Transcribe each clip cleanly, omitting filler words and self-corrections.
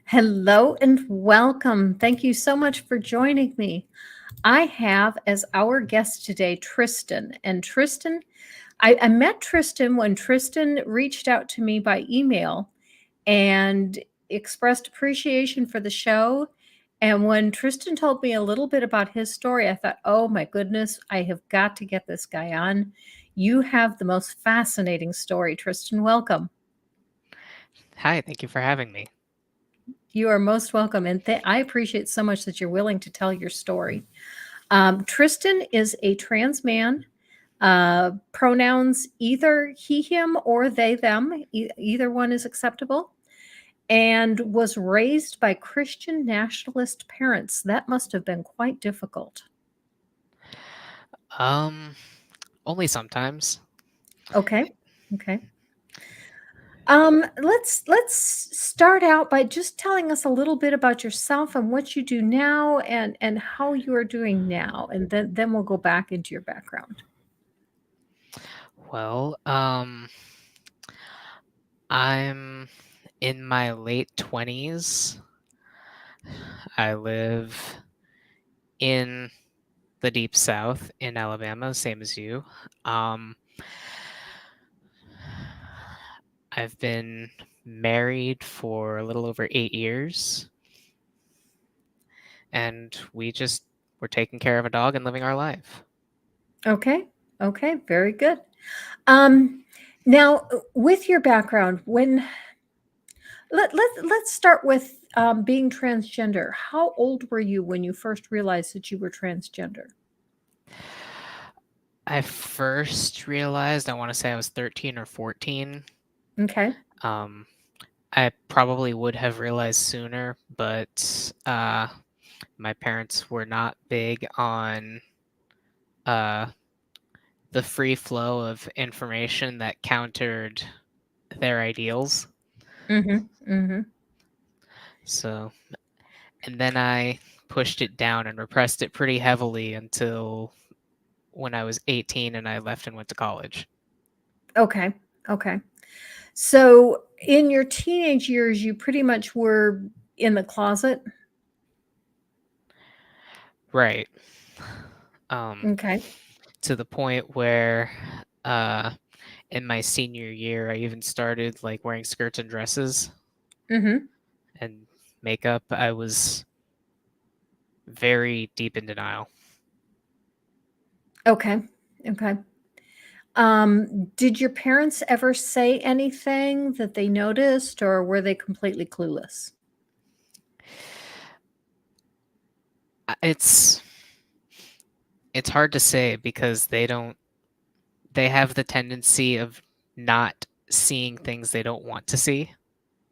Hello and welcome. Thank you so much for joining me. I have as our guest today Tristan. And Tristan, I met Tristan when Tristan reached out to me by email and expressed appreciation for the show. And when Tristan told me a little bit about his story, I thought, oh my goodness, I have got to get this guy on. You have the most fascinating story, Tristan. Welcome. Hi, thank you for having me. You are most welcome. And I appreciate so much that you're willing to tell your story. Tristan is a trans man. Pronouns either he, him, or they, them. Either one is acceptable. And was raised by Christian nationalist parents. That must have been quite difficult. Um, Only sometimes. Okay. Okay. Let's start out by just telling us a little bit about yourself and what you do now and how you are doing now, and then we'll go back into your background. Well, I'm in my late 20s. I live in the deep south in Alabama, same as you. Um, I've been married for a little over 8 years, and we're taking care of a dog and living our life. Okay. Okay. Very good. Um, Now, with your background, let's start with being transgender. How old were you when you first realized that you were transgender? I first realized, I want to say I was 13 or 14. Okay. Um, I probably would have realized sooner, but my parents were not big on uh, the free flow of information that countered their ideals. Mm-hmm. Mm-hmm. So, and then I pushed it down and repressed it pretty heavily until when I was 18 and I left and went to college. Okay. Okay. So in your teenage years, you pretty much were in the closet. Right. Um, Okay. to the point where uh, in my senior year, I even started like wearing skirts and dresses Mm-hmm. and makeup. I was very deep in denial. Okay. Okay. Did your parents ever say anything that they noticed, or were they completely clueless? It's hard to say because they have the tendency of not seeing things they don't want to see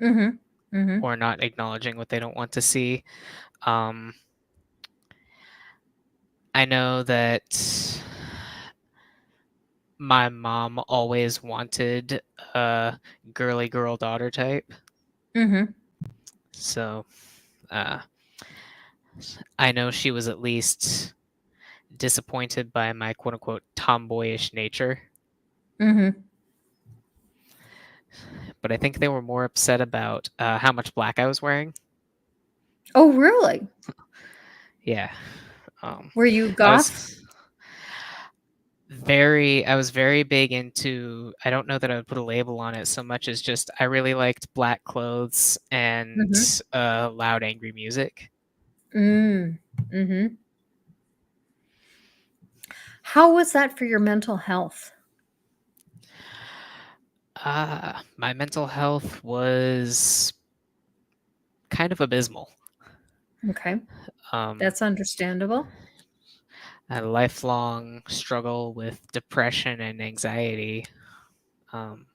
Mm-hmm. Mm-hmm. or not acknowledging what they don't want to see. Um, I know that my mom always wanted a girly girl daughter type. Mm-hmm. So uh, I know she was at least disappointed by my quote unquote tomboyish nature, Mm-hmm. but I think they were more upset about how much black I was wearing. Oh, really? Yeah. Um, Were you I goth? was I was very big into, I don't know that I would put a label on it so much as just I really liked black clothes and Mm-hmm. loud, angry music. Mm. Mm-hmm. How was that for your mental health? My mental health was kind of abysmal. Okay. Um, That's understandable. a lifelong struggle with depression and anxiety. Um,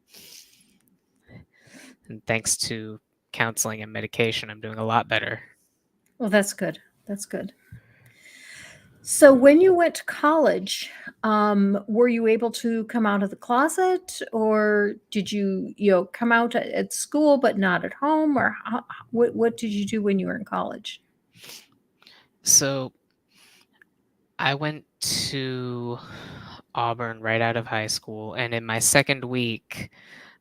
and thanks to counseling and medication, I'm doing a lot better. Well, that's good. That's good. So when you went to college, were you able to come out of the closet, or did you come out at school but not at home, or what did you do when you were in college? So I went to Auburn right out of high school, and in my second week,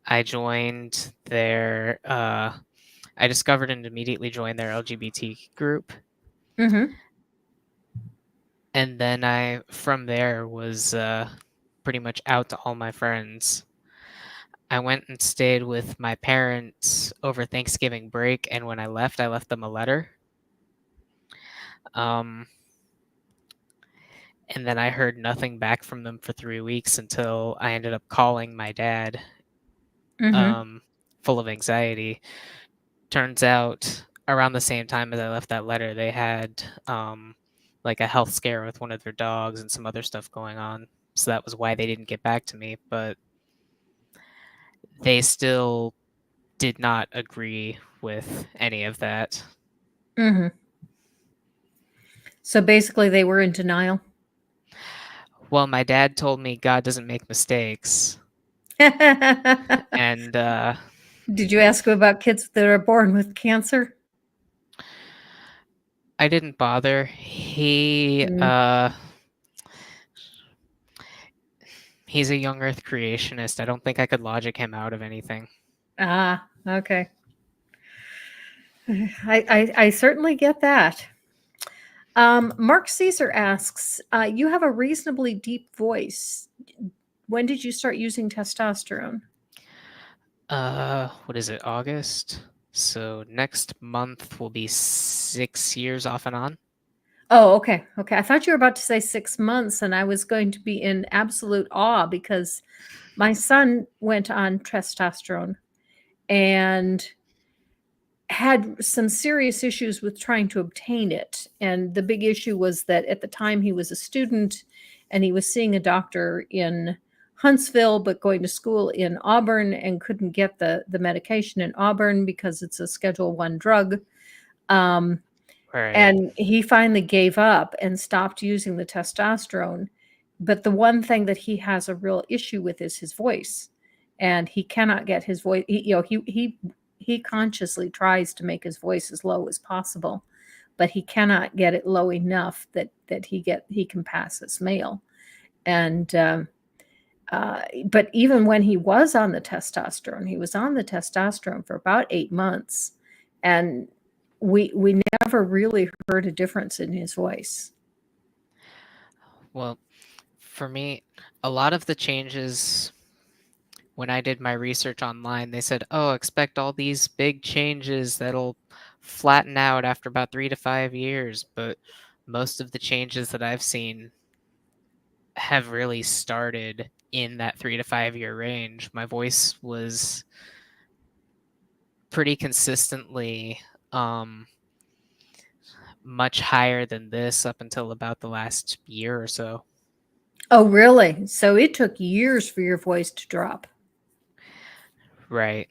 I joined their I discovered and immediately joined their LGBT group. Mm-hmm. And then I, from there, was pretty much out to all my friends. I went and stayed with my parents over Thanksgiving break, and when I left them a letter. Um, and then I heard nothing back from them for 3 weeks until I ended up calling my dad, Mm-hmm. full of anxiety. Turns out, around the same time as I left that letter, they had like a health scare with one of their dogs and some other stuff going on. So that was why they didn't get back to me. But they still did not agree with any of that. Mm-hmm. So basically, they were in denial. Well, my dad told me God doesn't make mistakes. And Did you ask him about kids that are born with cancer? I didn't bother. Mm. He's a young earth creationist. I don't think I could logic him out of anything. Ah, okay. I certainly get that. Mark Caesar asks, you have a reasonably deep voice. When did you start using testosterone? What is it, August? So next month will be 6 years off and on. Oh, okay. Okay. I thought you were about to say 6 months, and I was going to be in absolute awe because my son went on testosterone and had some serious issues with trying to obtain it. And the big issue was that at the time he was a student and he was seeing a doctor in Huntsville, but going to school in Auburn and couldn't get the medication in Auburn because it's a Schedule One drug. Um, Right. and he finally gave up and stopped using the testosterone. But the one thing that he has a real issue with is his voice. And he cannot get his voice, he consciously tries to make his voice as low as possible, but he cannot get it low enough that he can pass as male. And but even when he was on the testosterone, he was on the testosterone for about 8 months, and we never really heard a difference in his voice. Well, for me, a lot of the changes, when I did my research online, they said, oh, expect all these big changes that'll flatten out after about 3 to 5 years. But most of the changes that I've seen have really started in that 3 to 5 year range. My voice was pretty consistently much higher than this up until about the last year or so. Oh, really? So it took years for your voice to drop. Right.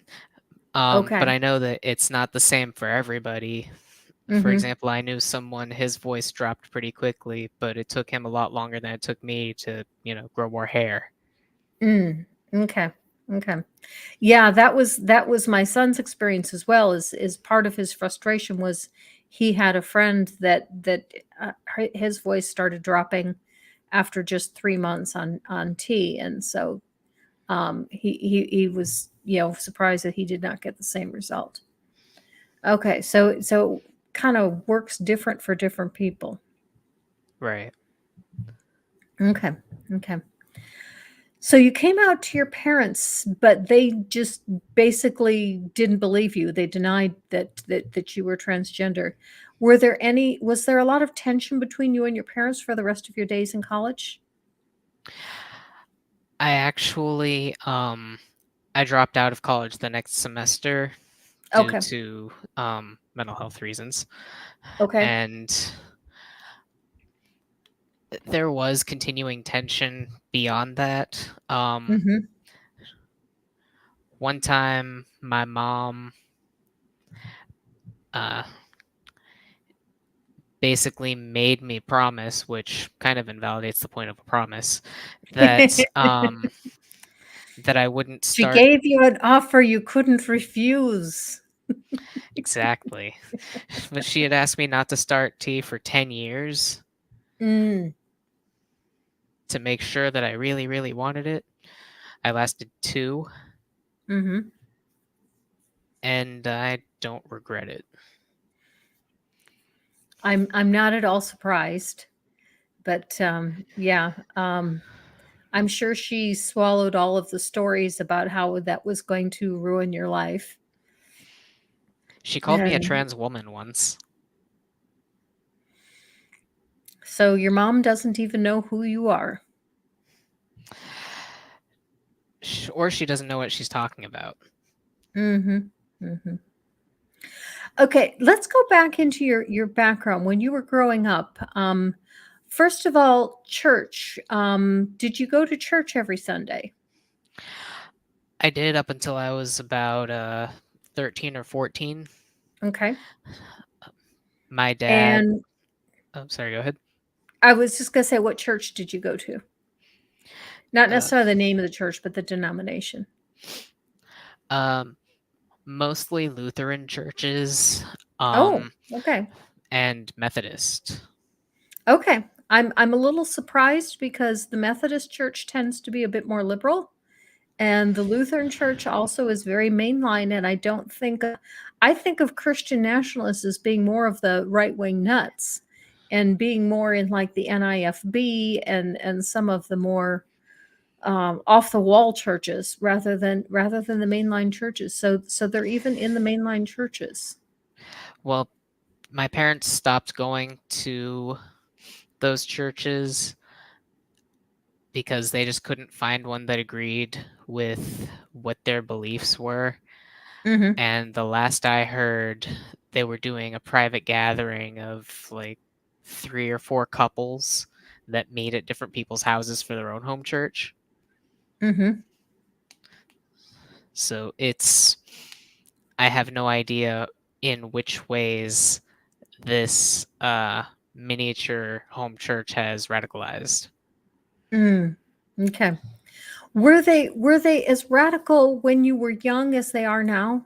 But Okay. I know that it's not the same for everybody. For Mm-hmm. example, I knew someone, his voice dropped pretty quickly, but it took him a lot longer than it took me to, grow more hair. Okay. Okay. Yeah, that was my son's experience as well. Is part of his frustration was he had a friend that his voice started dropping after just 3 months on tea, and so he was surprised that he did not get the same result. Okay, so kind of works different for different people. Right. Okay, okay. So you came out to your parents, but they just basically didn't believe you. They denied that you were transgender. Was there a lot of tension between you and your parents for the rest of your days in college? I actually I dropped out of college the next semester due Okay. to mental health reasons. Okay. And there was continuing tension beyond that. Mhm. One time, my mom uh, basically made me promise, which kind of invalidates the point of a promise, that that I wouldn't She start. gave you an offer you couldn't refuse. Exactly. But she had asked me not to start tea for 10 years Mm. to make sure that I really, really wanted it. I lasted 2, Mhm. and I don't regret it. I'm not at all surprised, but yeah, I'm sure she swallowed all of the stories about how that was going to ruin your life. She called me a And trans woman once. so your mom doesn't even know who you are. Or she doesn't know what she's talking about. Mm-hmm. Mm-hmm. Okay, let's go back into your background when you were growing up. First of all, church. Did you go to church every Sunday? I did up until I was about 13 or 14. Okay. My dad. And Oh, sorry, go ahead. I was just gonna say, what church did you go to? Not Uh, necessarily the name of the church, but the denomination. um, Mostly Lutheran churches, Oh, okay. and Methodist. Okay. I'm a little surprised because the Methodist church tends to be a bit more liberal, and the Lutheran church also is very mainline, and I don't think I think of Christian nationalists as being more of the right-wing nuts and being more in like the NIFB and some of the more off the wall churches rather than the mainline churches. So they're even in the mainline churches. Well, my parents stopped going to those churches because they just couldn't find one that agreed with what their beliefs were. Hmm. And the last I heard, they were doing a private gathering of like 3 or 4 couples that meet at different people's houses for their own home church. Hmm. So I have no idea in which ways this miniature home church has radicalized. Mm. Okay. Were they as radical when you were young as they are now?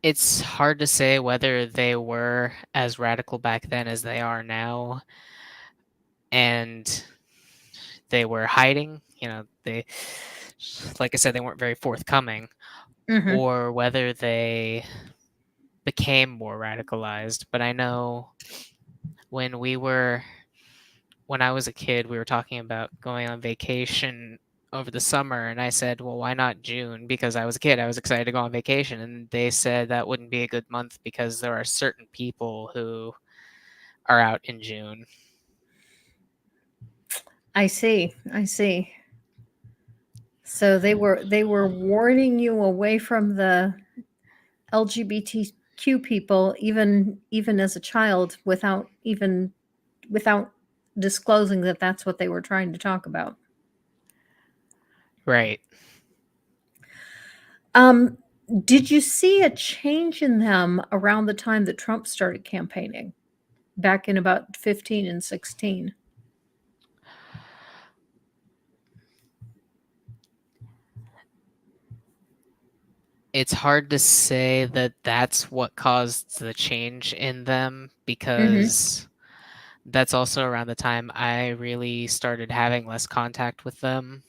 It's hard to say whether they were as radical back then as they are now, and they were hiding. They, like I said, they weren't very forthcoming, Hmm. or whether they became more radicalized. But I know when we were when I was a kid, we were talking about going on vacation over the summer, and I said, "Well, why not June?" Because I was a kid, I was excited to go on vacation, and they said that wouldn't be a good month because there are certain people who are out in June. I see. I see. So they were warning you away from the LGBTQ people even as a child without disclosing that that's what they were trying to talk about. Right. Um, did you see a change in them around the time that Trump started campaigning back in about 15 and 16? It's hard to say that that's what caused the change in them Mhm. because that's also around the time I really started having less contact with them.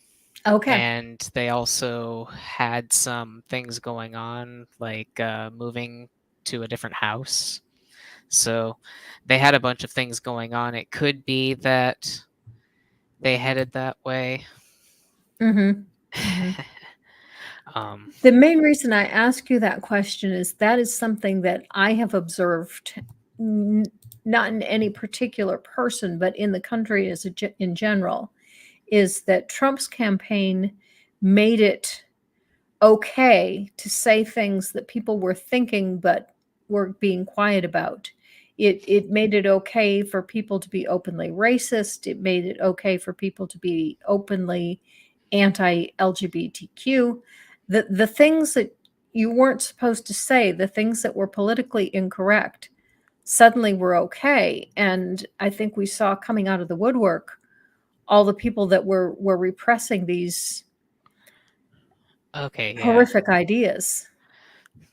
Okay. And they also had some things going on, like moving to a different house. So they had a bunch of things going on. It could be that they headed that way. Mhm. Mhm. um, The main reason I ask you that question is that is something that I have observed, n not in any particular person, but in the country as in general, is that Trump's campaign made it okay to say things that people were thinking but were being quiet about. It made it okay for people to be openly racist. It made it okay for people to be openly anti-LGBTQ. The things that you weren't supposed to say, the things that were politically incorrect, suddenly were okay. And I think we saw coming out of the woodwork all the people that were repressing these okay, yeah. horrific ideas.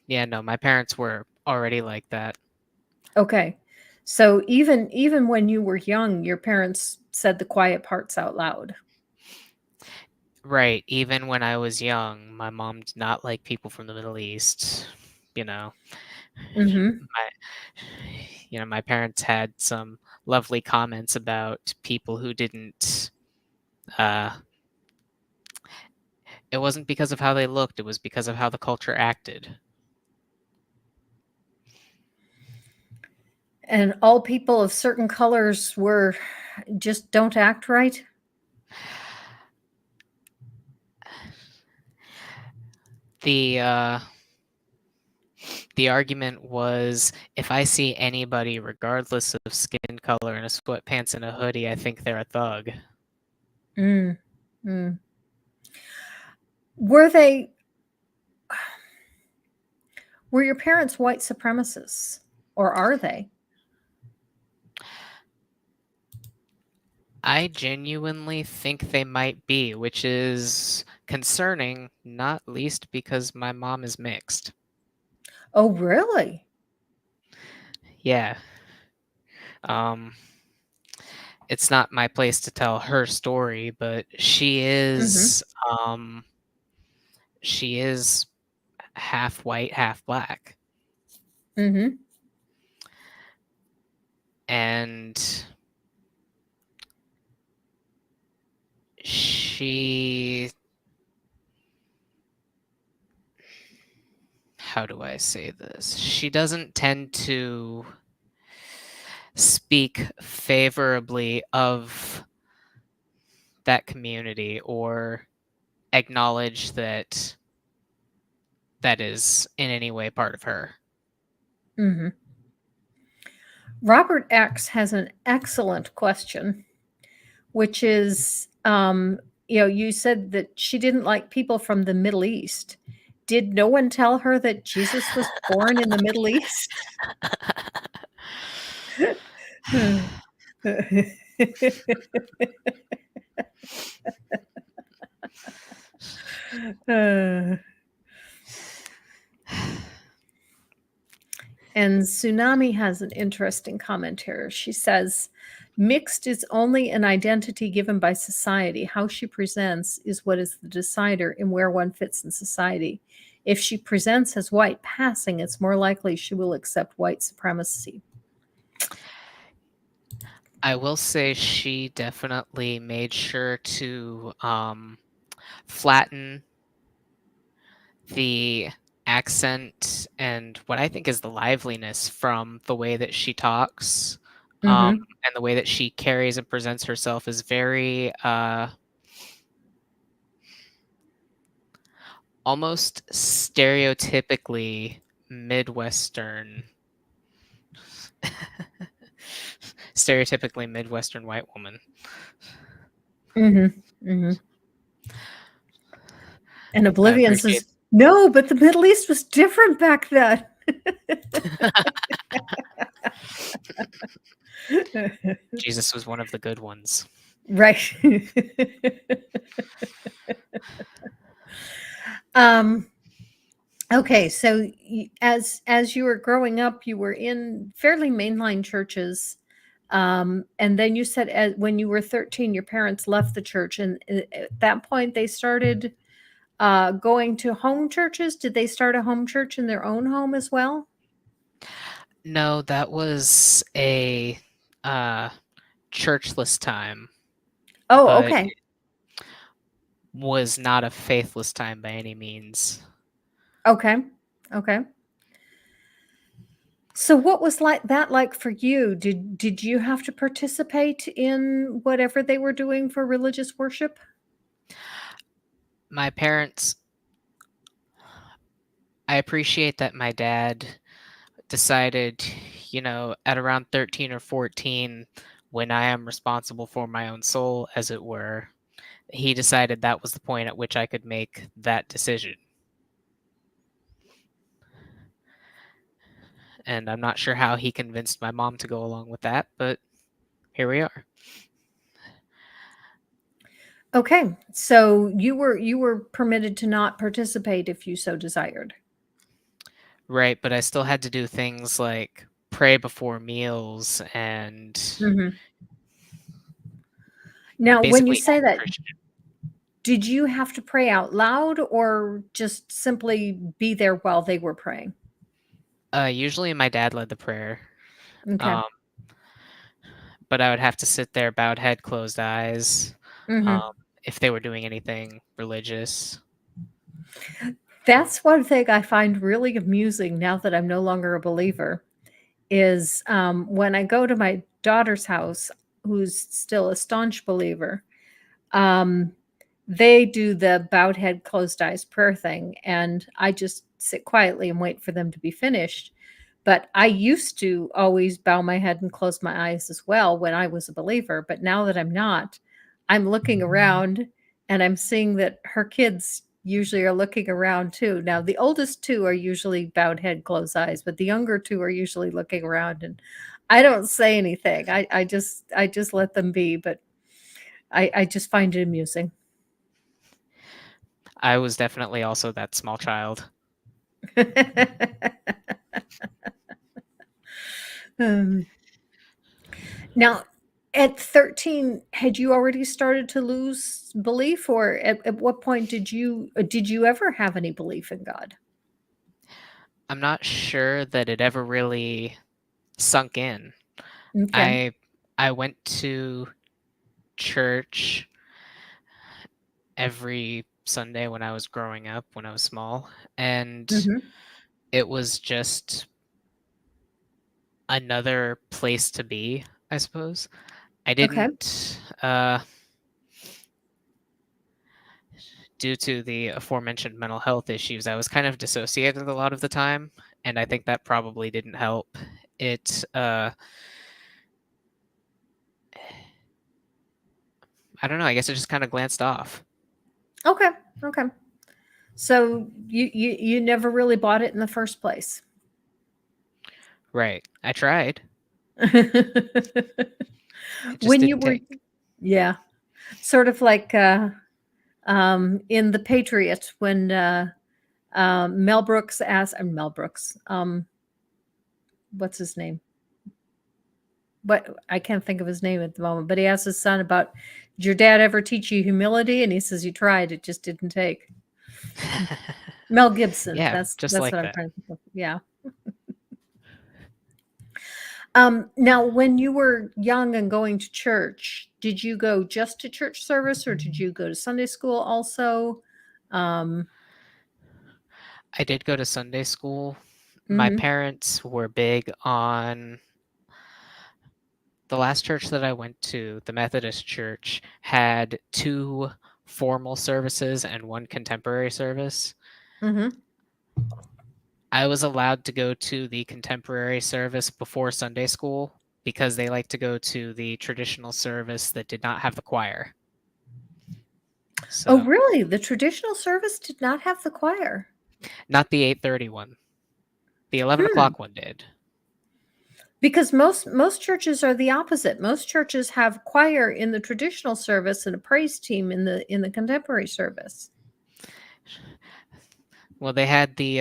Yeah, no, my parents were already like that. Okay. So even when you were young, your parents said the quiet parts out loud. Right. Even when I was young, my mom did not like people from the Middle East. You know, Mm-hmm. my, my parents had some lovely comments about people who didn't. Uh, it wasn't because of how they looked; it was because of how the culture acted. And all people of certain colors were just don't act right. The the argument was, if I see anybody, regardless of skin color, in a sweatpants and a hoodie, I think they're a thug. Mm. Mm. Were they? Were your parents white supremacists, or are they? I genuinely think they might be, which is concerning, not least because my mom is mixed. Oh, really? Yeah. Um, it's not my place to tell her story, but Mm-hmm. um, she is half white, half black. Mm-hmm. And she, how do I say this? She doesn't tend to speak favorably of that community or acknowledge that that is in any way part of her. Mm-hmm. Robert X has an excellent question, which is, you said that she didn't like people from the Middle East. Did no one tell her that Jesus was born in the Middle East? Uh, And Tsunami has an interesting comment here. She says, mixed is only an identity given by society. How she presents is what is the decider in where one fits in society. If she presents as white passing, it's more likely she will accept white supremacy. I will say she definitely made sure to flatten the accent and what I think is the liveliness from the way that she talks, Mm-hmm. and the way that she carries and presents herself is very almost stereotypically Midwestern. Stereotypically Midwestern white woman. Mm-hmm. Mm-hmm. And I Oblivion appreciate says, no, but the Middle East was different back then. Jesus was one of the good ones. Right. um, okay, so as you were growing up, you were in fairly mainline churches, and then you said when you were 13, your parents left the church, and at that point they started going to home churches. Did they start a home church in their own home as well? No, that was a churchless time, Oh, but okay. was not a faithless time by any means. Okay. Okay. So what was like for you? Did you have to participate in whatever they were doing for religious worship? My parents, I appreciate that my dad decided, at around 13 or 14, when I am responsible for my own soul, as it were, he decided that was the point at which I could make that decision. And I'm not sure how he convinced my mom to go along with that, but here we are. Okay. So you were permitted to not participate if you so desired. Right, but I still had to do things like pray before meals and Mhm. Now, when you basically say act that, Christian. Did you have to pray out loud or just simply be there while they were praying? Usually my dad led the prayer, Okay. um, but I would have to sit there, bowed head, closed eyes, um, Mhm. if they were doing anything religious. That's one thing I find really amusing now that I'm no longer a believer is, when I go to my daughter's house, who's still a staunch believer, um, they do the bowed head, closed eyes prayer thing, and I just sit quietly and wait for them to be finished. But I used to always bow my head and close my eyes as well when I was a believer. But now that I'm not, I'm looking around and I'm seeing that her kids usually are looking around too. Now, the oldest two are usually bowed head, closed eyes, but the younger two are usually looking around and I don't say anything. I just let them be, but I just find it amusing. I was definitely also that small child. Um, now, at 13, had you already started to lose belief, or at what point did you ever have any belief in God? I'm not sure that it ever really sunk in. Okay. I went to church every Sunday when I was growing up, when I was small, and Mhm. it was just another place to be, I suppose. I Okay. didn't, due to the aforementioned mental health issues, I was kind of dissociated a lot of the time, and I think that probably didn't help. It, I don't know, I guess it just kind of glanced off. Okay. Okay. So you never really bought it in the first place. Right. I tried. It just When you didn't were, take. yeah, sort of like in The Patriot when Mel Brooks asked, Mel Brooks, what's his name? But I can't think of his name at the moment. But he asked his son about, did your dad ever teach you humility? And he says, you tried, it just didn't take. Mel Gibson. Yeah, That's just that's like what I'm that. trying to think of. Yeah. Now, when you were young and going to church, did you go just to church service or did you go to Sunday school also? Um, I did go to Sunday school. My mhm, parents were big on the last church that I went to, the Methodist church, had 2 formal services and 1 contemporary service. mhm. I was allowed to go to the contemporary service before Sunday school because they like to go to the traditional service that did not have the choir. Oh, So, really? The traditional service did not have the choir. not the 8:30 one. The 11 Hmm. o'clock one did. Because most churches are the opposite. Most churches have choir in the traditional service and a praise team in the contemporary service. Well, they had the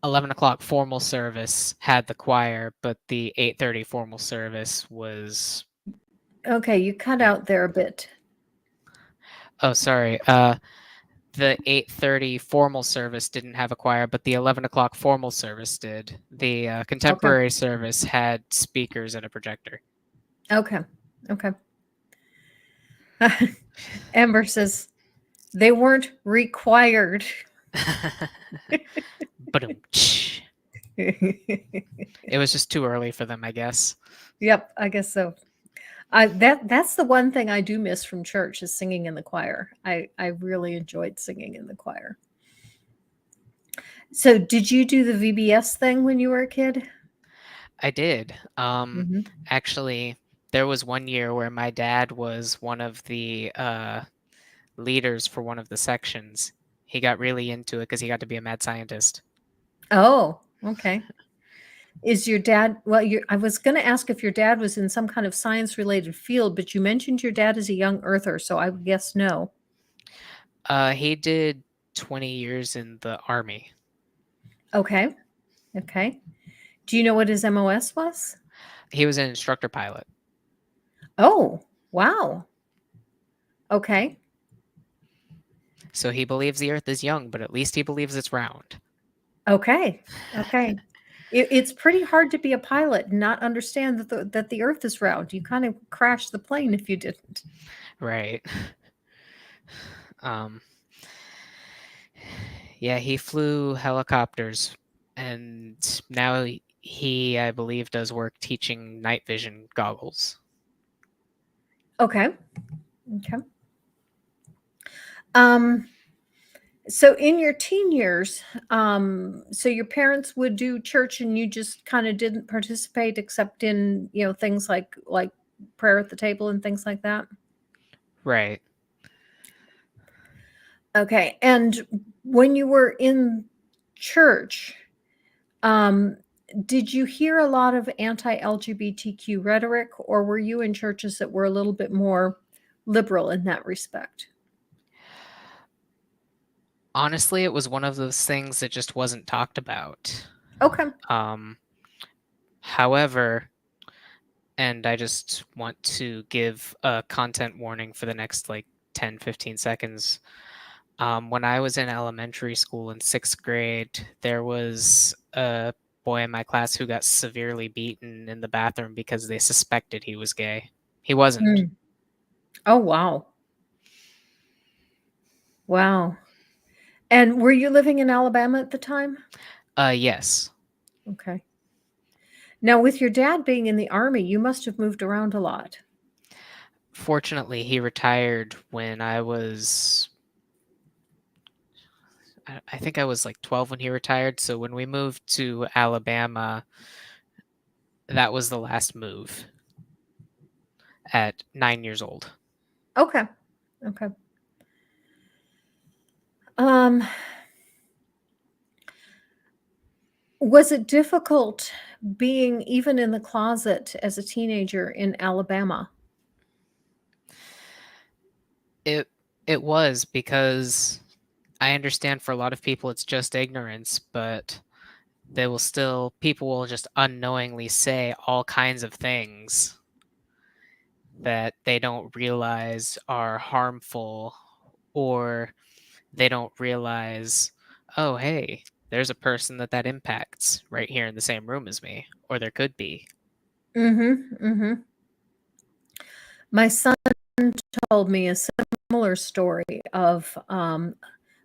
11 o'clock formal service had the choir, but the 8:30 formal service was. Okay, you cut Yeah. out there a bit. Oh, sorry. The 8:30 formal service didn't have a choir, but the 11 o'clock formal service did. The Okay. contemporary service had speakers and a projector. Okay. Okay. Amber says they weren't required. But it was just too early for them, I guess. Yep, I guess so. That's the one thing I do miss from church is singing in the choir. I really enjoyed singing in the choir. So, did you do the VBS thing when you were a kid? I did. Mhm. Actually, there was one year where my dad was one of the leaders for one of the sections. He got really into it because he got to be a mad scientist. Oh, okay. Is your dad, well, I was going to ask if your dad was in some kind of science related field, but you mentioned your dad is a young earther, so I would guess no. He did 20 years in the army. Okay. Okay. Do you know what his MOS was? He was an instructor pilot. Oh, wow. Okay. So he believes the Earth is young, but at least he believes it's round. Okay. Okay. It's pretty hard to be a pilot and not understand that the Earth is round. You kind of crash the plane if you didn't. Right. Um, yeah, he flew helicopters, and now he, I believe, does work teaching night vision goggles. Okay. Okay. Um, so in your teen years, so your parents would do church and you just kind of didn't participate except in, things like prayer at the table and things like that. Right. Okay. And when you were in church, um, did you hear a lot of anti-LGBTQ rhetoric, or were you in churches that were a little bit more liberal in that respect? Honestly, it was one of those things that just wasn't talked about. Okay. Um, however, and I just want to give a content warning for the next like 10, 15 seconds. When I was in elementary school in sixth grade, there was a boy in my class who got severely beaten in the bathroom because they suspected he was gay. He wasn't. Mm. Oh, wow. Wow. And were you living in Alabama at the time? Yes. Okay. Now, with your dad being in the Army, you must have moved around a lot. Fortunately, he retired when I was, I think I was like 12 when he retired. So when we moved to Alabama, that was the last move at 9 years old. Okay. Okay. Um, was it difficult being even in the closet as a teenager in Alabama? It it was because I understand for a lot of people it's just ignorance, but people will just unknowingly say all kinds of things that they don't realize are harmful, or they don't realize, oh, hey, there's a person that impacts right here in the same room as me, or there could be. Mhm. Mhm. My son told me a similar story of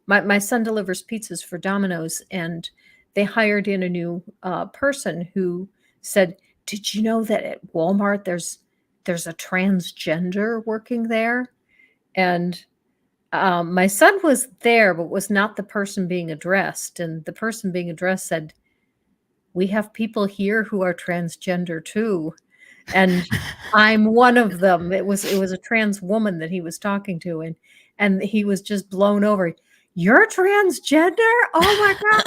my son delivers pizzas for Domino's, and they hired in a new person who said, "Did you know that at Walmart there's a transgender working there?" And my son was there, but was not the person being addressed. And the person being addressed said, "We have people here who are transgender too." And I'm one of them. It was a trans woman that he was talking to, and he was just blown over. "You're transgender? Oh my god."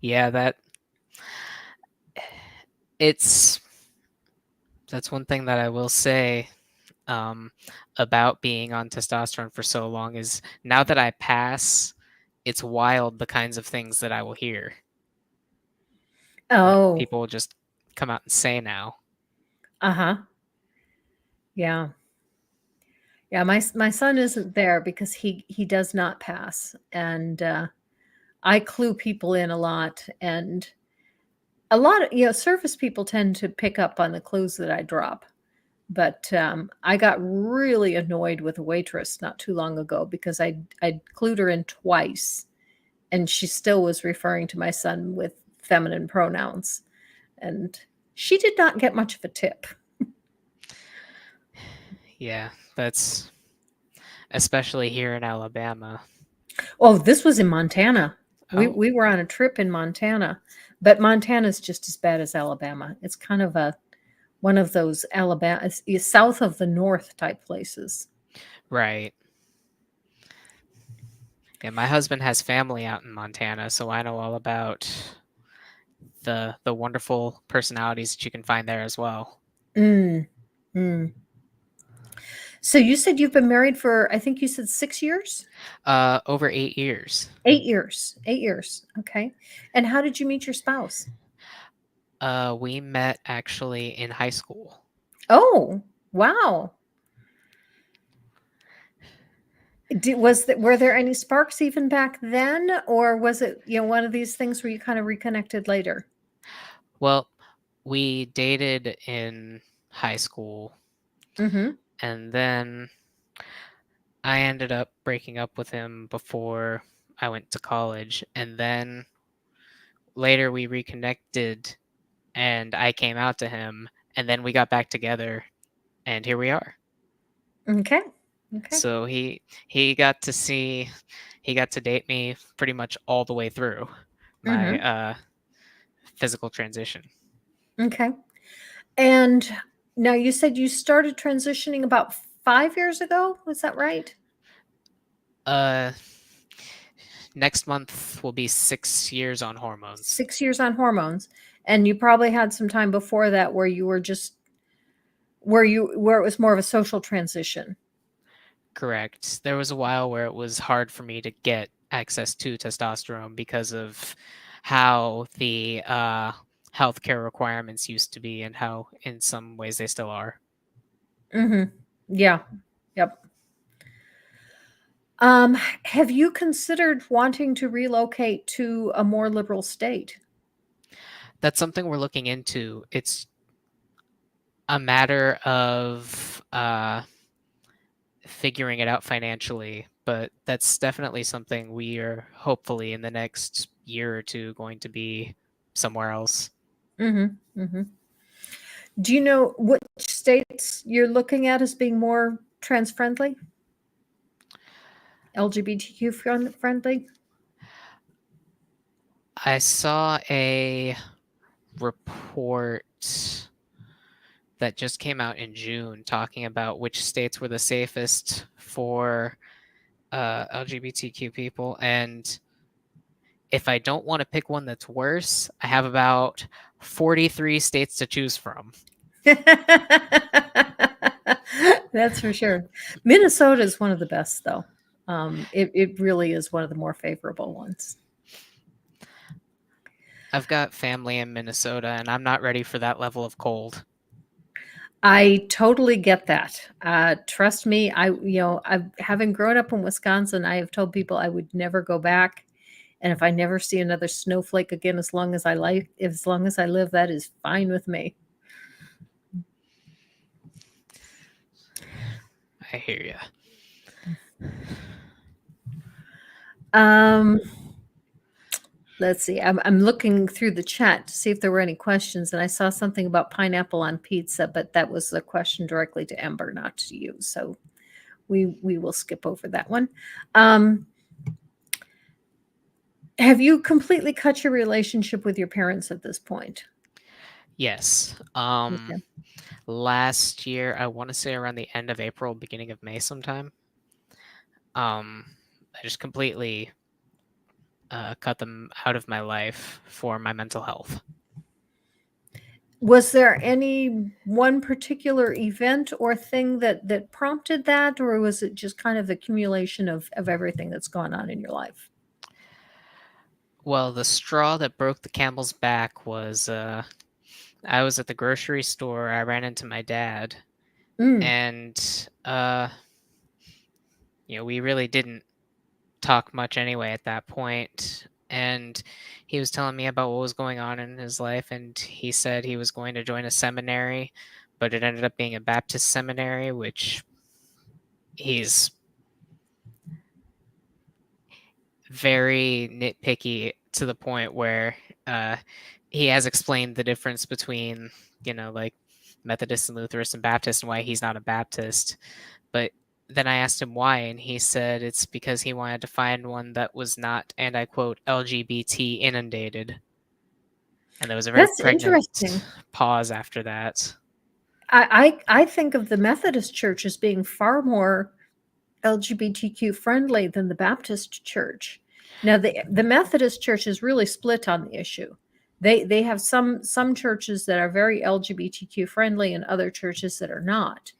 Yeah, it's that's one thing that I will say, um, about being on testosterone for so long, is now that I pass, it's wild the kinds of things that I will hear that Oh, people will just come out and say now. uh-huh. Yeah. Yeah, my son isn't there because he does not pass, and, I clue people in a lot, and a lot of service people tend to pick up on the clues that I drop. But, I got really annoyed with a waitress not too long ago because I clued her in twice, and she still was referring to my son with feminine pronouns, and she did not get much of a tip. Yeah, that's especially here in Alabama. Oh, this was in Montana. We Oh, we were on a trip in Montana, but Montana's just as bad as Alabama. It's kind of a one of those Alabama south of the north type places. right. Yeah, my husband has family out in Montana, so I know all about the wonderful personalities that you can find there as well. Mm, mm. So you said you've been married for, I think you said 6 years? Over 8 years. 8 years. 8 years. Okay. And how did you meet your spouse? We met actually in high school. Oh, wow. Were there any sparks even back then, or was it, one of these things where you kind of reconnected later? Well, we dated in high school, Mm-hmm. and then I ended up breaking up with him before I went to college, and then later we reconnected and I came out to him, and then we got back together, and here we are. Okay. Okay. So he got to see he got to date me pretty much all the way through my Mm-hmm. physical transition. Okay. And now you said you started transitioning about 5 years ago. Was that right? Uh Next month will be 6 years on hormones. 6 years on hormones. And you probably had some time before that where you were just where it was more of a social transition. Correct. There was a while where it was hard for me to get access to testosterone because of how the healthcare requirements used to be and how in some ways they still are. Mm-hmm. Yeah. Yep. Have you considered wanting to relocate to a more liberal state? That's something we're looking into. It's a matter of figuring it out financially, but that's definitely something we are hopefully in the next year or two going to be somewhere else. Mm-hmm. Mm-hmm. Do you know which states you're looking at as being more trans friendly, LGBTQ friendly? I saw a report that just came out in June talking about which states were the safest for LGBTQ people. And if I don't want to pick one that's worse, I have about 43 states to choose from. That's for sure. Minnesota is one of the best, though. It really is one of the more favorable ones. I've got family in Minnesota, and I'm not ready for that level of cold. I totally get that. Trust me, having grown up in Wisconsin, I have told people I would never go back. And if I never see another snowflake again, as long as I live, that is fine with me. I hear you. Um, let's see. I'm looking through the chat to see if there were any questions, and I saw something about pineapple on pizza, but that was a question directly to Ember, not to you. So we will skip over that one. Have you completely cut your relationship with your parents at this point? Yes. Okay. Last year, I want to say around the end of April, beginning of May sometime. I just completely cut them out of my life for my mental health. Was there any one particular event or thing that prompted that, or was it just kind of accumulation of everything that's gone on in your life? Well, the straw that broke the camel's back was I was at the grocery store. I ran into my dad, Mm. and we really didn't talk much anyway at that point. And he was telling me about what was going on in his life, and he said he was going to join a seminary, but it ended up being a Baptist seminary, which he's very nitpicky to the point where he has explained the difference between, like Methodist and Lutheran and Baptist and why he's not a Baptist. But then I asked him why, and he said it's because he wanted to find one that was not, and I quote, LGBT inundated. And there was a very That's pregnant interesting. pause after that. I think of the Methodist Church as being far more LGBTQ friendly than the Baptist Church. Now, the Methodist Church is really split on the issue. They have some churches that are very LGBTQ friendly and other churches that are not.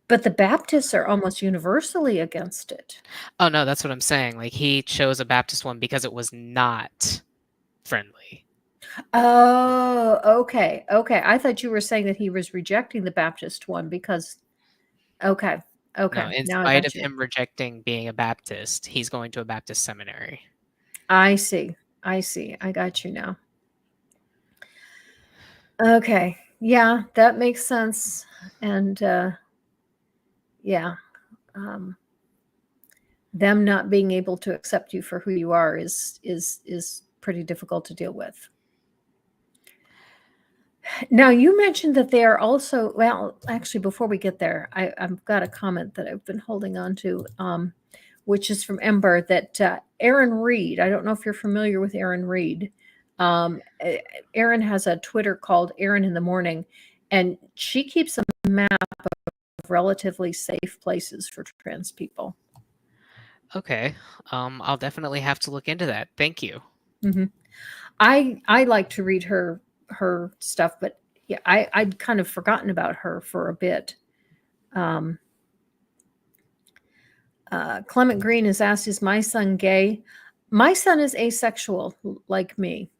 But the Baptists are almost universally against it. Oh, no, that's what I'm saying. Like, he chose a Baptist one because it was not friendly. Oh, okay. Okay. I thought you were saying that he was rejecting the Baptist one because, okay. No, Okay. in Now I spite got of you. him rejecting being a Baptist, he's going to a Baptist seminary. I see. I see. I got you now. Okay. Yeah, that makes sense. And yeah, um, them not being able to accept you for who you are is pretty difficult to deal with. Now, you mentioned that they are also, well, actually, before we get there, I've got a comment that I've been holding on to, which is from Ember that Aaron Reed, I don't know if you're familiar with Aaron Reed. Aaron has a Twitter called Aaron in the Morning, and she keeps a map of relatively safe places for trans people. Okay. I'll definitely have to look into that. Thank you. Hmm. I like to read her stuff, but yeah, I'd kind of forgotten about her for a bit. Um, Clement Green is asked, "Is my son gay?" My son is asexual, like me,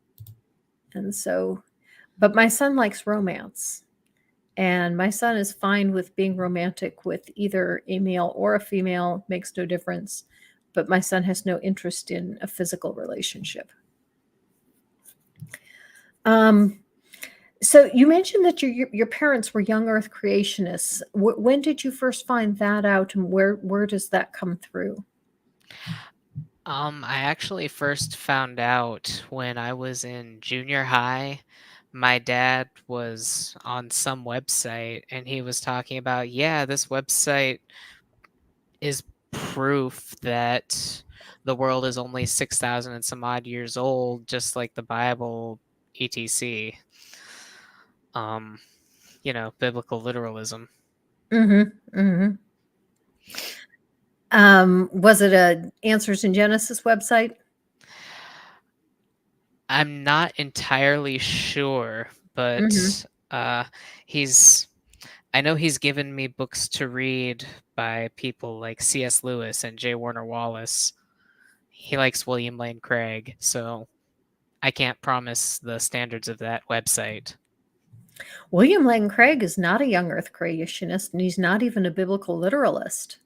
and so, but my son likes romance, and my son is fine with being romantic with either a male or a female. Makes no difference. But my son has no interest in a physical relationship. Um, So you mentioned that your parents were young Earth creationists. When did you first find that out, and where does that come through? I actually first found out when I was in junior high. My dad was on some website and he was talking about, yeah, this website is proof that the world is only 6,000 and some odd years old, just like the Bible, etc. Um, biblical literalism. Mm-hmm. Mm-hmm. Was it a Answers in Genesis website? I'm not entirely sure, Mm-hmm. but he's I know he's given me books to read by people like C.S. Lewis and J. Warner Wallace. He likes William Lane Craig, so I can't promise the standards of that website. William Lane Craig is not a young Earth creationist, and he's not even a biblical literalist.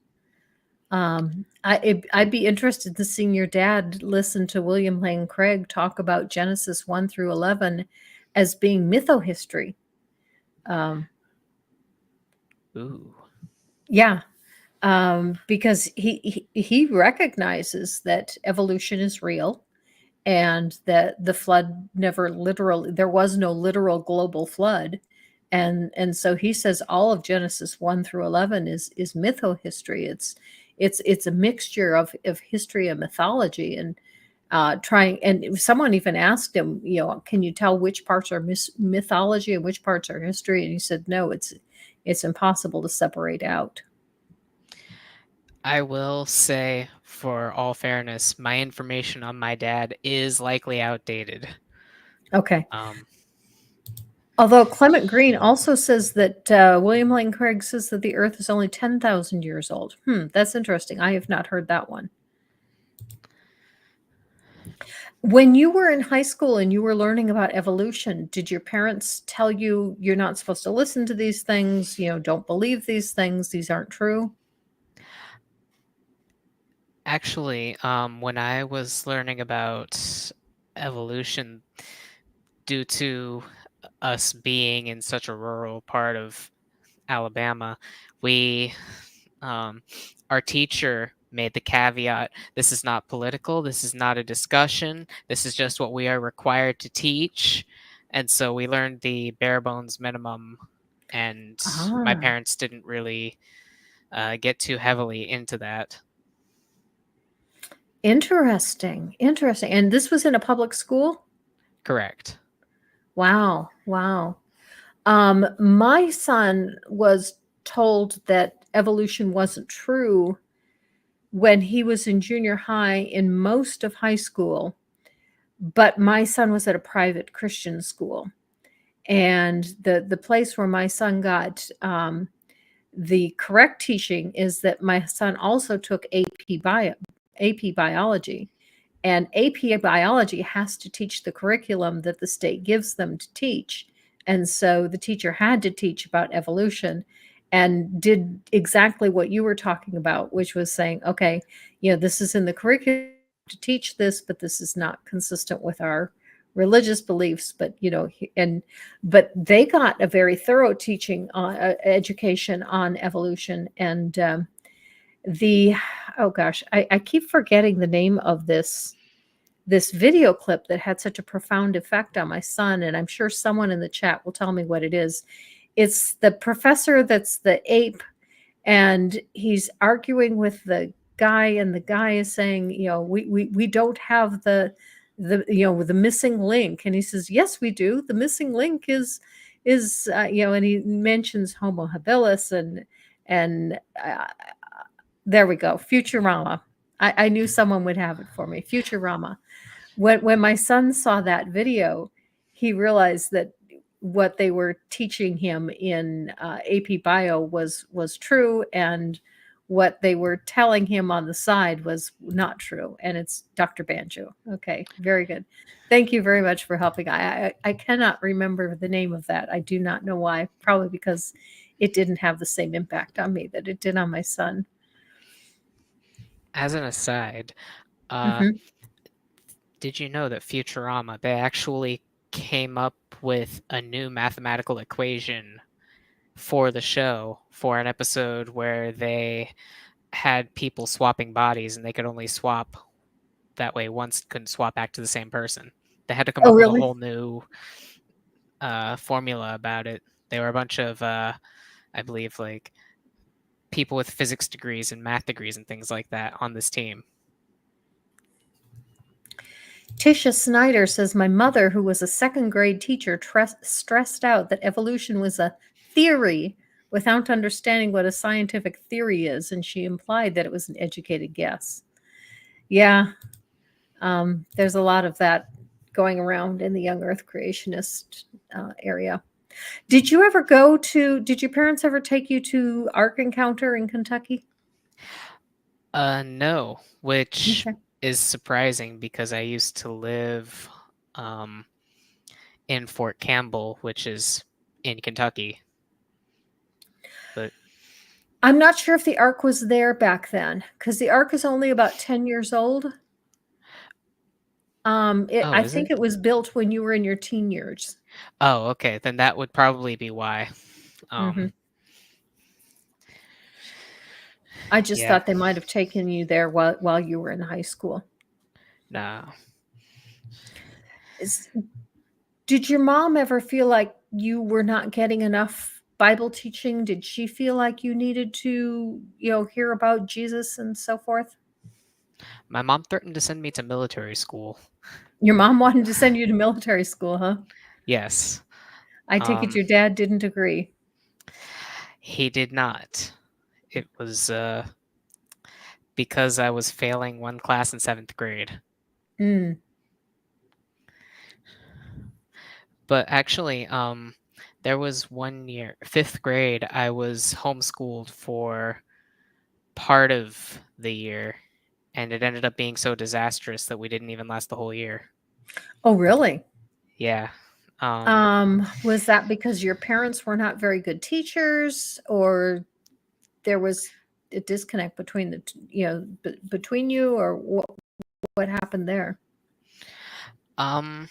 I'd be interested in seeing your dad listen to William Lane Craig talk about Genesis 1 through 11 as being mythohistory. Um, Ooh. yeah, because he recognizes that evolution is real and that the flood never literally, there was no literal global flood, and so he says all of Genesis 1 through 11 is mythohistory. It's a mixture of history and mythology, and trying, and someone even asked him, can you tell which parts are mythology and which parts are history, and he said no, it's impossible to separate out. I will say, for all fairness, my information on my dad is likely outdated. Okay. Um, Although Clement Green also says that William Lane Craig says that the Earth is only 10,000 years old. That's interesting. I have not heard that one. When you were in high school and you were learning about evolution, did your parents tell you you're not supposed to listen to these things? Don't believe these things. These aren't true. Actually, when I was learning about evolution, due to us being in such a rural part of Alabama, we our teacher made the caveat, this is not political, this is not a discussion, this is just what we are required to teach. And so we learned the bare bones minimum, and my Ah, parents didn't really get too heavily into that. interesting. Interesting. And this was in a public school? Correct. Wow. Wow. My son was told that evolution wasn't true when he was in junior high in most of high school, but my son was at a private Christian school. And the place where my son got the correct teaching is that my son also took AP biology, And AP biology has to teach the curriculum that the state gives them to teach. And so the teacher had to teach about evolution and did exactly what you were talking about, which was saying, okay, this is in the curriculum to teach this, but this is not consistent with our religious beliefs. But they got a very thorough teaching on education on evolution. And the oh gosh, I keep forgetting the name of this video clip that had such a profound effect on my son, and I'm sure someone in the chat will tell me what it is. It's the professor that's the ape, and he's arguing with the guy, and the guy is saying, we don't have the missing link, and he says, yes, we do. The missing link is and he mentions Homo habilis, and there we go, Futurama. I knew someone would have it for me. Futurama. When my son saw that video, he realized that what they were teaching him in AP Bio was true, and what they were telling him on the side was not true. And it's Dr. Banjo. Okay, very good. Thank you very much for helping. I cannot remember the name of that. I do not know why. Probably because it didn't have the same impact on me that it did on my son. As an aside, Hmm. did you know that Futurama, they actually came up with a new mathematical equation for the show for an episode where they had people swapping bodies and they could only swap that way once, couldn't swap back to the same person. They had to come Oh, up with a really? whole new formula about it. They were a bunch of, I believe, like people with physics degrees and math degrees and things like that on this team. Tisha Snyder says, my mother, who was a second grade teacher, stressed out that evolution was a theory without understanding what a scientific theory is, and she implied that it was an educated guess. Yeah, there's a lot of that going around in the young earth creationist area. Did your parents ever take you to Ark Encounter in Kentucky? No, which Okay. is surprising because I used to live in Fort Campbell, which is in Kentucky. But I'm not sure if the Ark was there back then, because the Ark is only about 10 years old. oh, I is think it? it was built when you were in your teen years. Oh, okay. Then that would probably be why. Hmm. Um, I just yeah, thought they might have taken you there while you were in high school. no. Is, did your mom ever feel like you were not getting enough Bible teaching? Did she feel like you needed to, hear about Jesus and so forth? My mom threatened to send me to military school. Your mom wanted to send you to military school, huh? Yes. I take it Um, your dad didn't agree. he did not. It was because I was failing one class in 7th grade. Mm. But actually, there was one year, 5th grade, I was homeschooled for part of the year, and it ended up being so disastrous that we didn't even last the whole year. Oh, really? Yeah. Was that because your parents were not very good teachers, or there was a disconnect between between you, or what happened there? Um,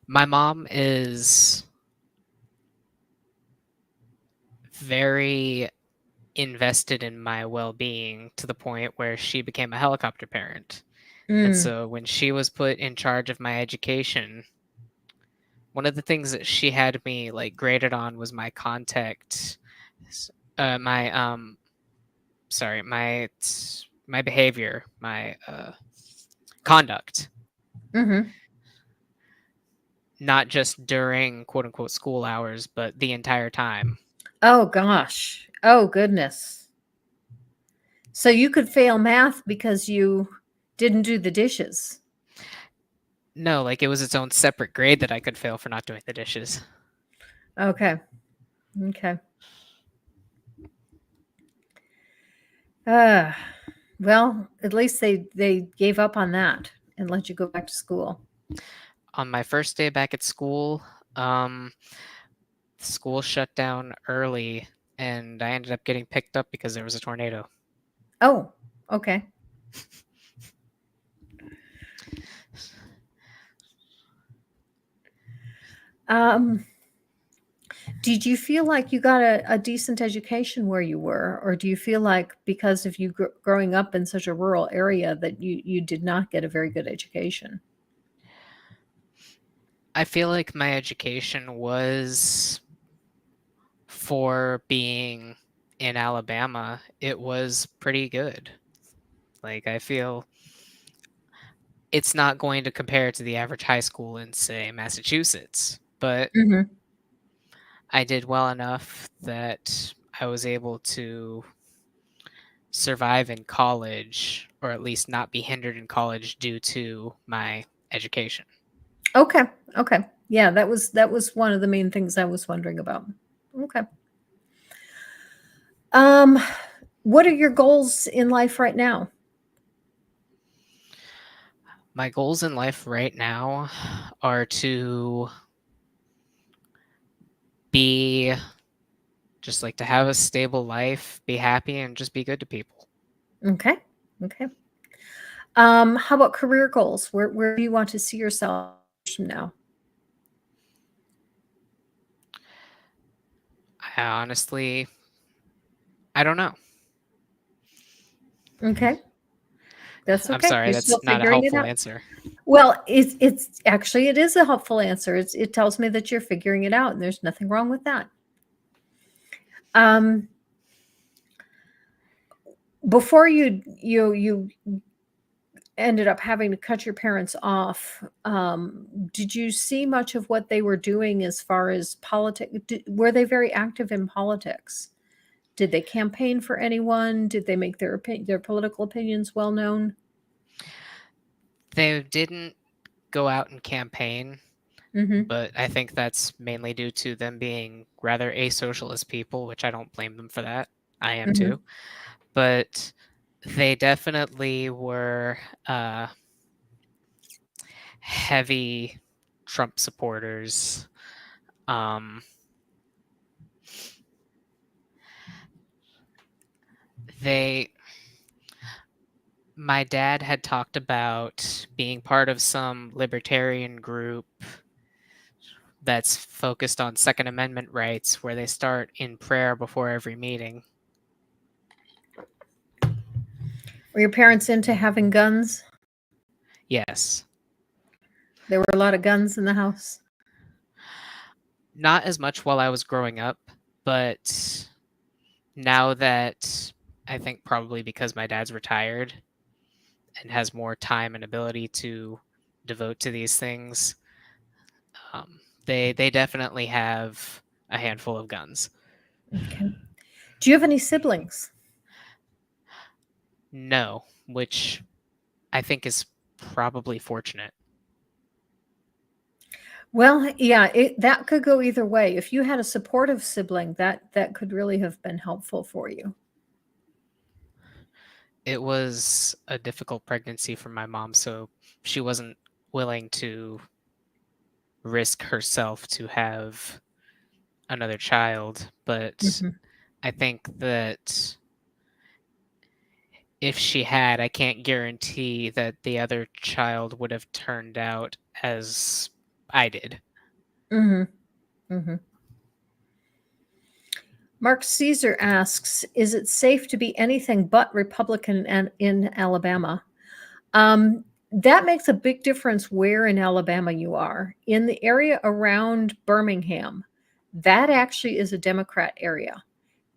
my mom is very invested in my well-being to the point where she became a helicopter parent. And Mm. so when she was put in charge of my education, one of the things that she had me like graded on was my contact, my sorry, my behavior, my conduct, Hmm. not just during quote unquote school hours, but the entire time. Oh gosh. Oh goodness. So you could fail math because you didn't do the dishes. No, like it was its own separate grade that I could fail for not doing the dishes. Okay. Okay. Uh, Well, at least they gave up on that and let you go back to school. On my first day back at school, um, school shut down early, and I ended up getting picked up because there was a tornado. Oh, okay. Um, did you feel like you got a decent education where you were, or do you feel like because of you growing up in such a rural area that you did not get a very good education? I feel like my education was, for being in Alabama, it was pretty good. Like, I feel it's not going to compare to the average high school in, say, Massachusetts, but Mhm. I did well enough that I was able to survive in college, or at least not be hindered in college due to my education. Okay. Okay. Yeah, that was one of the main things I was wondering about. Okay. Um, what are your goals in life right now? My goals in life right now are to be just like to have a stable life, be happy, and just be good to people. Okay. Okay. How about career goals? Where do you want to see yourself from now? I honestly, I don't know. Okay. That's I'm okay. sorry, You're that's still not a figuring it helpful out. answer. Well, it's actually it is a helpful answer. It tells me that you're figuring it out, and there's nothing wrong with that. Um, before you ended up having to cut your parents off, did you see much of what they were doing as far as politics? Were they very active in politics? Did they campaign for anyone? Did they make their political opinions well known? They didn't go out and campaign, Mhm. but I think that's mainly due to them being rather asocialist people, which I don't blame them for that. I am too. Mhm. But they definitely were heavy Trump supporters. Um, they, my dad had talked about being part of some libertarian group that's focused on Second Amendment rights, where they start in prayer before every meeting. Were your parents into having guns? Yes. There were a lot of guns in the house. Not as much while I was growing up, but now that, I think probably because my dad's retired and has more time and ability to devote to these things, they definitely have a handful of guns. Okay. Do you have any siblings? No, which I think is probably fortunate. Well, yeah, that could go either way. If you had a supportive sibling, that could really have been helpful for you. It was a difficult pregnancy for my mom, so she wasn't willing to risk herself to have another child, but Mhm. I think that if she had, I can't guarantee that the other child would have turned out as I did. Mhm. Mhm. Mark Caesar asks, "Is it safe to be anything but Republican in Alabama?" That makes a big difference where in Alabama you are. In the area around Birmingham, that actually is a Democrat area.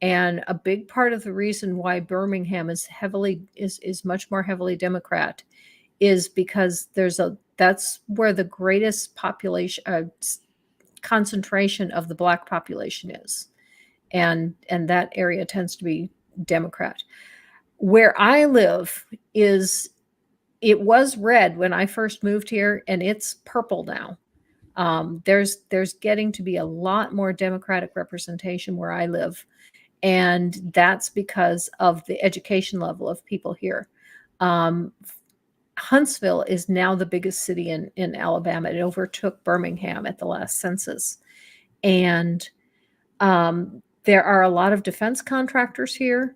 And a big part of the reason why Birmingham is much more heavily Democrat is because that's where the greatest population concentration of the black population is. And that area tends to be Democrat. Where I live is it was red when I first moved here, and it's purple now. There's getting to be a lot more Democratic representation where I live, and that's because of the education level of people here. Huntsville is now the biggest city in Alabama. It overtook Birmingham at the last census. And there are a lot of defense contractors here.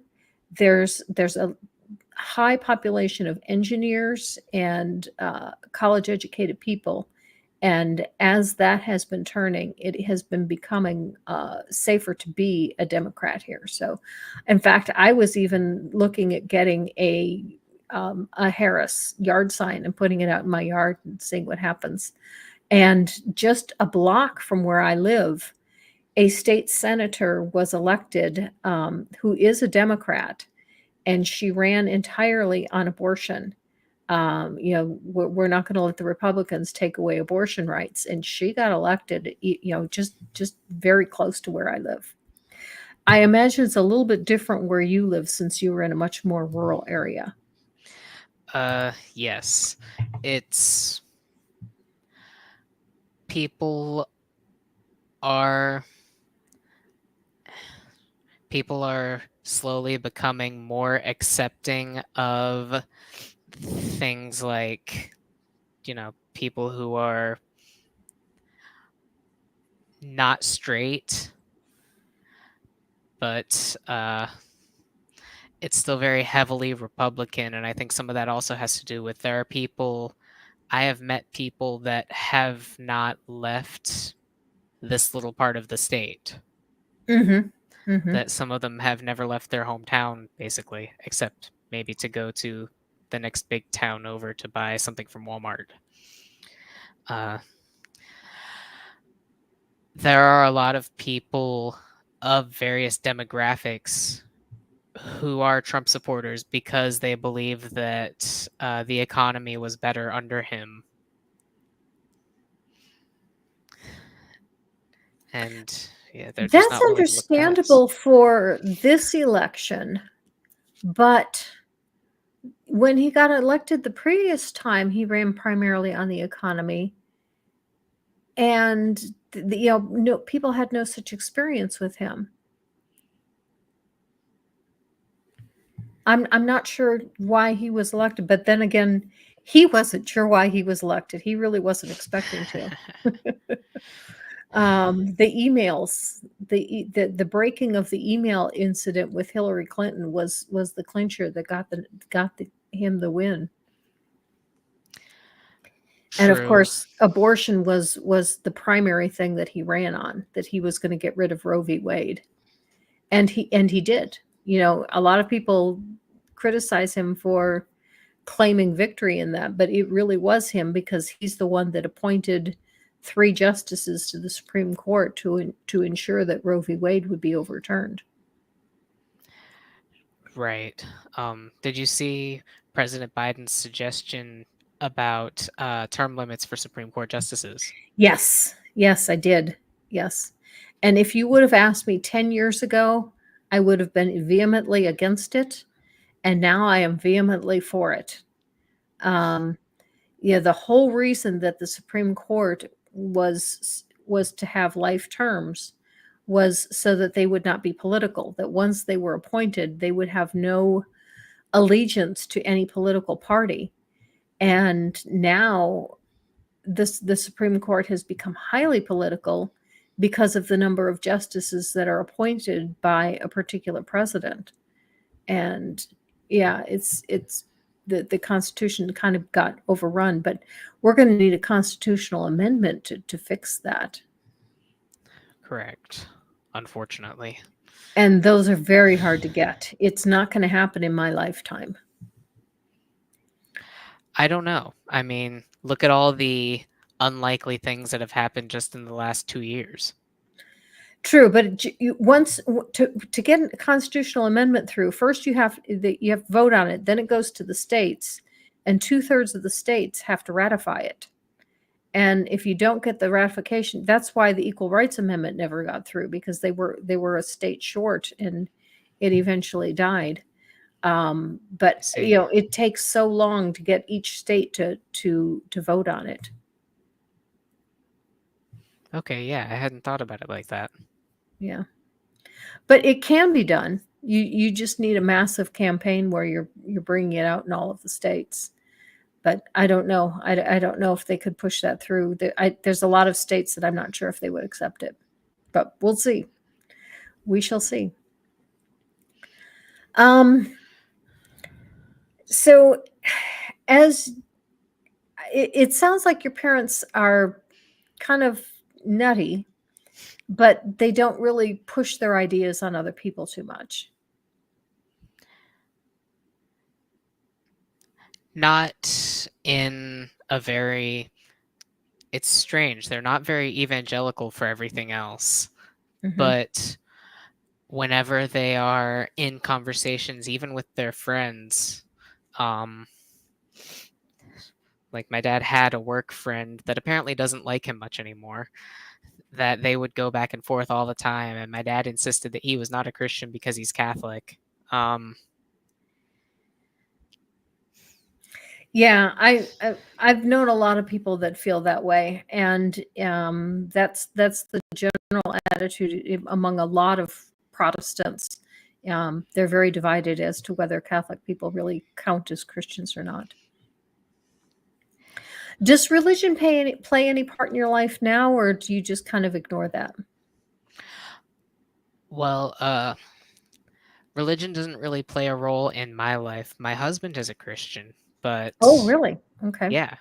There's a high population of engineers and college educated people. And as that has been turning, it has been becoming safer to be a Democrat here. So, in fact, I was even looking at getting a Harris yard sign and putting it out in my yard and seeing what happens. And just a block from where I live, a state senator was elected who is a Democrat, and she ran entirely on abortion. We're not going to let the Republicans take away abortion rights, and she got elected. Just very close to where I live. I imagine it's a little bit different where you live since you were in a much more rural area. Yes. It's people are slowly becoming more accepting of things like, people who are not straight, but it's still very heavily Republican, and I think some of that also has to do with there are people. I have met people that have not left this little part of the state. That some of them have never left their hometown, basically, except maybe to go to the next big town over to buy something from Walmart. There are a lot of people of various demographics who are Trump supporters because they believe that the economy was better under him. And yeah, they're just That's not willing to look understandable past. for this election, but when he got elected the previous time, he ran primarily on the economy, and no people had no such experience with him. I'm not sure why he was elected, but then again, he wasn't sure why he was elected. He really wasn't expecting to. The emails, the breaking of the email incident with Hillary Clinton was the clincher that got him the win. And of True. course, abortion was the primary thing that he ran on, that he was going to get rid of Roe v. Wade. And he did. A lot of people criticize him for claiming victory in that, but it really was him because he's the one that appointed 3 justices to the Supreme Court to ensure that Roe v. Wade would be overturned. Right. Did you see President Biden's suggestion about term limits for Supreme Court justices? Yes, I did. Yes. And if you would have asked me 10 years ago, I would have been vehemently against it. And now I am vehemently for it. The whole reason that the Supreme Court was to have life terms was so that they would not be political, that once they were appointed, they would have no allegiance to any political party. And now the Supreme Court has become highly political because of the number of justices that are appointed by a particular president. And yeah, it's the Constitution kind of got overrun, but we're going to need a constitutional amendment to fix that. Correct. Unfortunately. And those are very hard to get. It's not going to happen in my lifetime. I don't know. I mean, look at all the unlikely things that have happened just in the last 2 years. True, but once to get a constitutional amendment through, first you have to vote on it, then it goes to the states, and 2/3 of the states have to ratify it. And if you don't get the ratification, that's why the Equal Rights Amendment never got through, because they were a state short, and it eventually died. But it takes so long to get each state to vote on it. Okay, yeah, I hadn't thought about it like that. Yeah. But it can be done. You just need a massive campaign where you're bringing it out in all of the states. But I don't know. I don't know if they could push that through. There's a lot of states that I'm not sure if they would accept it. But we'll see. We shall see. Um, so, as it sounds like your parents are kind of nutty, but they don't really push their ideas on other people too much. Not in a very, it's strange. They're not very evangelical for everything else. Mm-hmm. But whenever they are in conversations, even with their friends, like my dad had a work friend that apparently doesn't like him much anymore, that they would go back and forth all the time, and my dad insisted that he was not a Christian because he's Catholic. Yeah, I've known a lot of people that feel that way, and that's the general attitude among a lot of Protestants. They're very divided as to whether Catholic people really count as Christians or not. Does religion play any part in your life now, or do you just kind of ignore that? Well, religion doesn't really play a role in my life. My husband is a Christian, but Oh, really? Okay. yeah.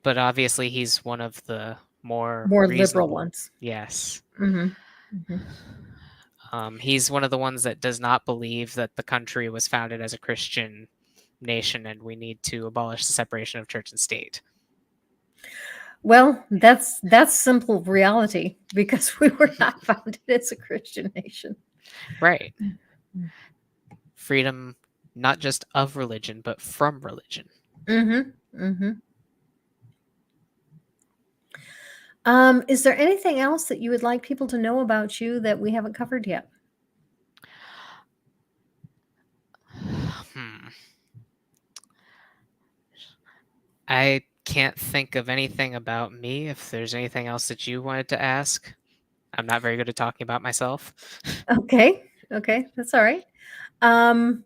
But obviously he's one of the more More liberal reasonable. ones. Yes. Mm-hmm. Mm-hmm. He's one of the ones that does not believe that the country was founded as a Christian nation and we need to abolish the separation of church and state. Well, that's simple reality because we were not founded as a Christian nation. Right. Freedom, not just of religion, but from religion. Mm-hmm. Mm-hmm. Is there anything else that you would like people to know about you that we haven't covered yet? I can't think of anything about me. If there's anything else that you wanted to ask, I'm not very good at talking about myself. Okay. Okay. That's all right. Um,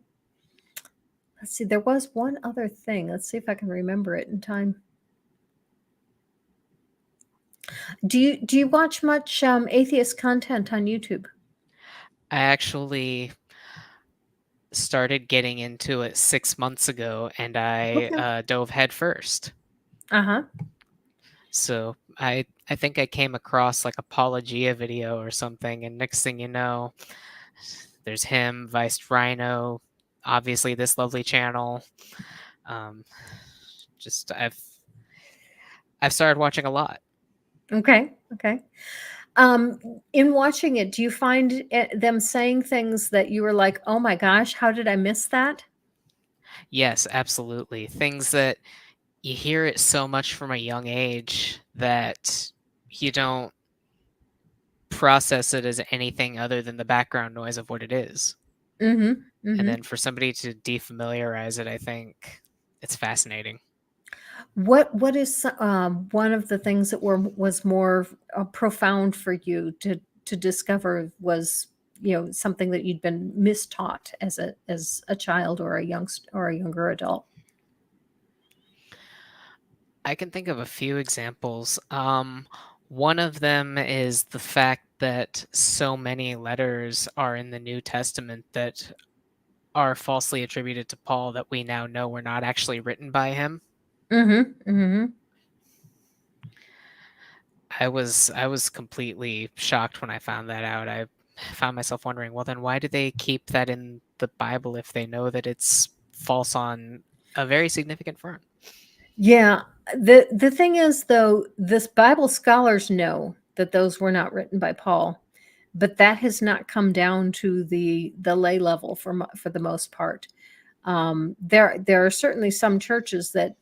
let's see. There was one other thing. Let's see if I can remember it in time. Do you watch much atheist content on YouTube? I actually started getting into it 6 months ago, and I Okay. dove head first. Uh-huh. So I think I came across like Apologia video or something, and next thing you know, there's him, Vice Rhino, obviously this lovely channel. Just I've started watching a lot. Okay. Okay. In watching it, do you find them saying things that you were like, "Oh my gosh, how did I miss that?" Yes, absolutely. Things that you hear it so much from a young age that you don't process it as anything other than the background noise of what it is. Mm-hmm. And Mm-hmm. then for somebody to defamiliarize it, I think it's fascinating. What is one of the things that was more profound for you to discover was something that you'd been mistaught as a child or a younger adult? I can think of a few examples. One of them is the fact that so many letters are in the New Testament that are falsely attributed to Paul that we now know were not actually written by him. Mm-hmm. Mm-hmm. I was completely shocked when I found that out. I found myself wondering, well, then why do they keep that in the Bible if they know that it's false on a very significant front? Yeah, the thing is though, this Bible scholars know that those were not written by Paul, but that has not come down to the lay level for the most part. There are certainly some churches that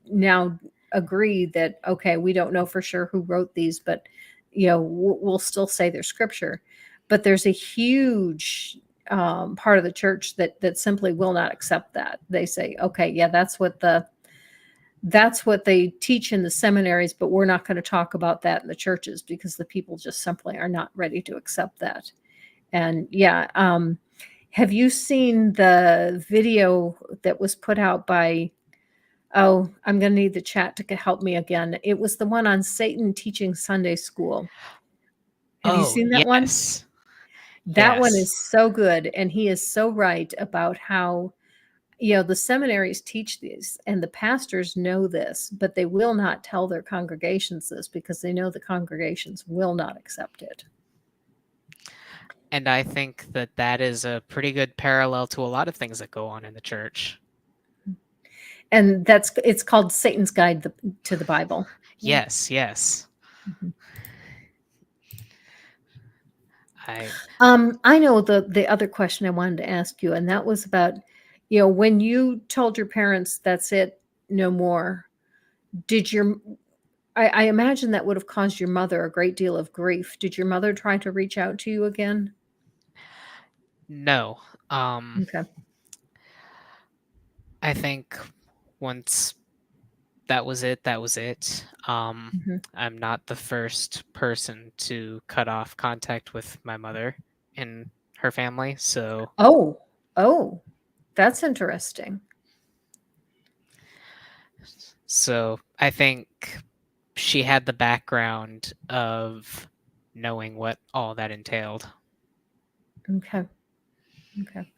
now agree that okay, we don't know for sure who wrote these, but we'll still say they're scripture. But there's a huge part of the church that simply will not accept that. They say, okay, yeah, that's what they teach in the seminaries, but we're not going to talk about that in the churches because the people just simply are not ready to accept that. And yeah, have you seen the video that was put out by, oh, I'm going to need the chat to help me again. It was the one on Satan teaching Sunday school. Have you Oh, seen that one? yes. That one Yes. is so good. And he is so right about how, the seminaries teach these and the pastors know this, but they will not tell their congregations this because they know the congregations will not accept it. And I think that that is a pretty good parallel to a lot of things that go on in the church. And it's called Satan's Guide to the Bible. Yes, yes. Mhm. I I know the other question I wanted to ask you, and that was about, when you told your parents that's it, no more, did your I imagine that would have caused your mother a great deal of grief. Did your mother try to reach out to you again? no. Okay. I think once that was it, that was it. Mhm. I'm not the first person to cut off contact with my mother and her family, Oh, oh, that's interesting. so I think she had the background of knowing what all that entailed. Okay. Okay.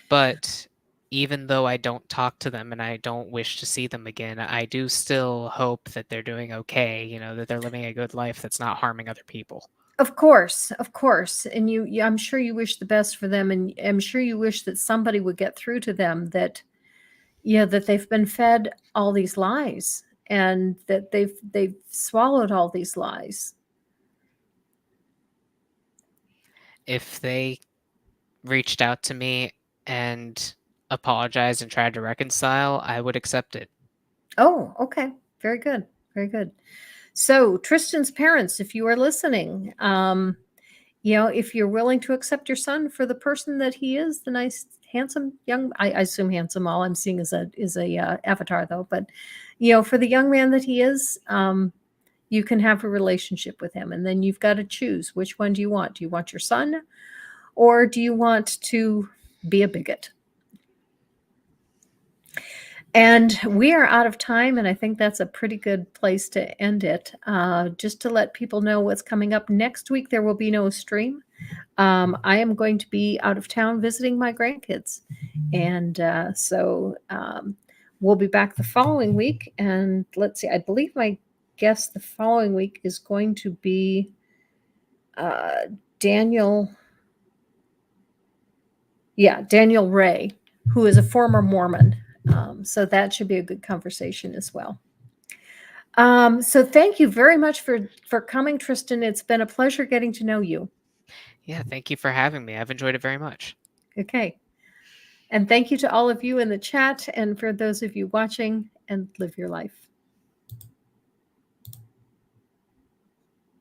But even though I don't talk to them and I don't wish to see them again, I do still hope that they're doing okay, that they're living a good life that's not harming other people. Of course, of course. And I'm sure you wish the best for them, and I'm sure you wish that somebody would get through to them that, that they've been fed all these lies and that they've swallowed all these lies. If they reached out to me and apologized and tried to reconcile, I would accept it. Oh, okay. Very good. Very good. So, Tristan's parents, if you are listening, if you're willing to accept your son for the person that he is, the nice, handsome young, I assume handsome, all I'm seeing is a avatar though, but for the young man that he is, you can have a relationship with him, and then you've got to choose, which one do you want? Do you want your son, or do you want to be a bigot? And we are out of time, and I think that's a pretty good place to end it. Just to let people know what's coming up next week, there will be no stream. I am going to be out of town visiting my grandkids, and so we'll be back the following week. And let's see, I believe my guest the following week is going to be Daniel. Yeah, Daniel Ray, who is a former Mormon. So that should be a good conversation as well. So thank you very much for coming, Tristan. It's been a pleasure getting to know you. Yeah, thank you for having me. I've enjoyed it very much. Okay. And thank you to all of you in the chat and for those of you watching, and live your life.